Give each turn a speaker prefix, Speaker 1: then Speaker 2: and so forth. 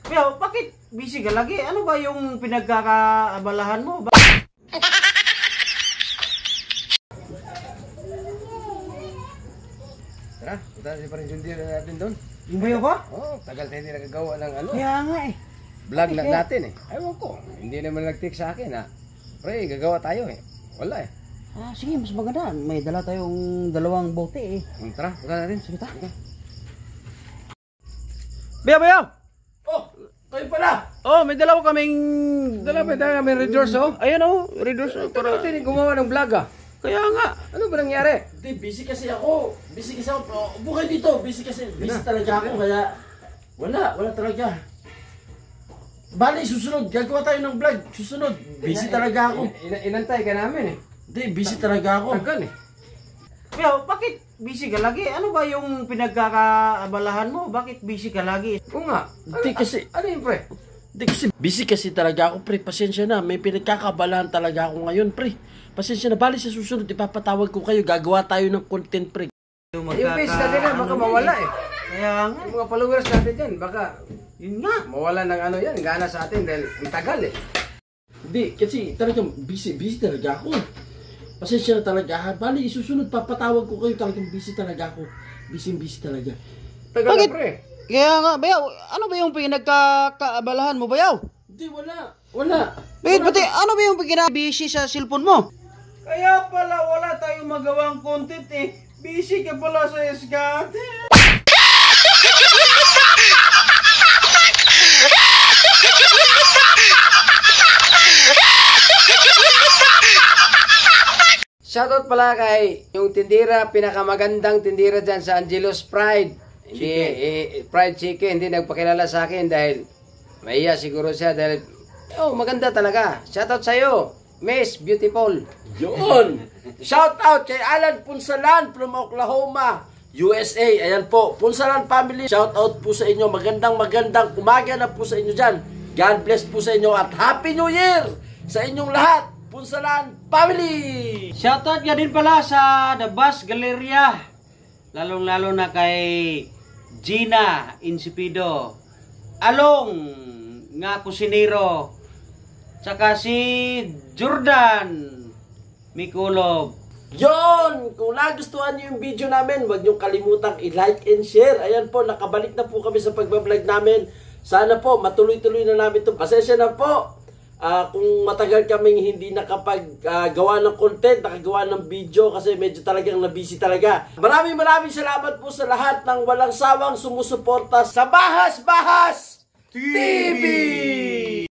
Speaker 1: Kuya, bakit busy ka lagi? Ano ba yung pinagkakaabalahan mo?
Speaker 2: Tara, punta si Paring Jundir natin doon.
Speaker 1: Yung bayo ba?
Speaker 2: Oo, tagal tayo hindi nagagawa ng ano.
Speaker 1: Kaya nga eh.
Speaker 2: Vlog na natin eh. Ewan ko, hindi naman nag-text sa akin ha. Pre, gagawa tayo eh. Wala eh.
Speaker 1: Ah, sige, mas maganda. May dala tayong 2 bote eh.
Speaker 2: Tara, punta natin.
Speaker 1: Sige ta. Bayaw!
Speaker 2: Oh, kayo pala!
Speaker 1: Oh, may dalawa kaming...
Speaker 2: Dala ba tayo kami Red Doors oh?
Speaker 1: Ayan oh, readers.
Speaker 2: Para natin gumawa ng vlog ah.
Speaker 1: Kaya nga.
Speaker 2: Ano ba nangyari?
Speaker 3: Hindi, busy kasi ako. Busy kasi ako. Upo kayo dito. Busy talaga ako. Kaya wala talaga. Bali, susunod. Gagawa tayo ng vlog. Susunod. Busy talaga ako.
Speaker 2: Inantay ka namin eh.
Speaker 3: Hindi, busy talaga ako.
Speaker 2: Tagal eh.
Speaker 1: Kuya, bakit busy ka lagi? Ano ba yung pinagkakaabalahan mo? Bakit busy ka lagi?
Speaker 2: Oo nga.
Speaker 3: Hindi kasi,
Speaker 2: Ano yun pre?
Speaker 3: hindi kasi, busy kasi talaga ako, pre. Pasensya na. May pinagkakabalahan talaga ako ngayon, pre. Pasensya na. Bali, sa susunod, ipapatawag ko kayo. Gagawa tayo ng content, pre.
Speaker 2: Yung page natin na baka mawala eh.
Speaker 1: Kaya nga.
Speaker 2: Yung mga followers natin dyan, baka
Speaker 1: Yun nga.
Speaker 2: mawala ng ano yan, gana sa atin dahil ang tagal eh.
Speaker 3: Hindi, kasi talagang busy talaga ako. Pasensya na talaga ha. Bali, isusunod, papatawag ko kayo. Talagang busy talaga ako. Busy talaga.
Speaker 2: Tagal
Speaker 1: Bakit?
Speaker 2: na pre.
Speaker 1: Kaya nga, Bayaw, ano ba yung pinagkakaabalahan mo, Bayaw?
Speaker 3: Hindi, wala.
Speaker 1: Bakit, pati, ano ba yung busy sa cellphone mo?
Speaker 3: Kaya pala wala tayong magawang content eh. Busy ka pala sa SK. Shoutout pala kay yung tindira, pinakamagandang tindira dyan sa Angelo's Pride. Hindi, Fried Chicken, hindi nagpakilala sa akin dahil mahiya siguro siya dahil, maganda talaga. Shoutout sa'yo, Miss Beautiful.
Speaker 4: Yun! Shout out kay Alan Punsalan from Oklahoma, USA. Ayan po, Punsalan family. Shout out po sa inyo. Magandang umaga na po sa inyo dyan. God bless po sa inyo at Happy New Year sa inyong lahat. Punsalan family!
Speaker 1: Shoutout nga din pala sa The Bus Galleria. Lalong-lalo na kay Gina Insipido, Along nga kusinero, tsaka si Jordan Mikulov.
Speaker 4: Yon! Kung nagustuhan niyo yung video namin, huwag niyong kalimutang i-like and share. Ayan po, nakabalik na po kami sa pagbablog namin. Sana po, matuloy-tuloy na namin ito. Pasensya na po. Kung matagal kaming hindi nakapag-gawa ng content, nakagawa ng video kasi medyo talagang na-busy talaga. Maraming salamat po sa lahat ng walang sawang sumusuporta sa Bahas TV!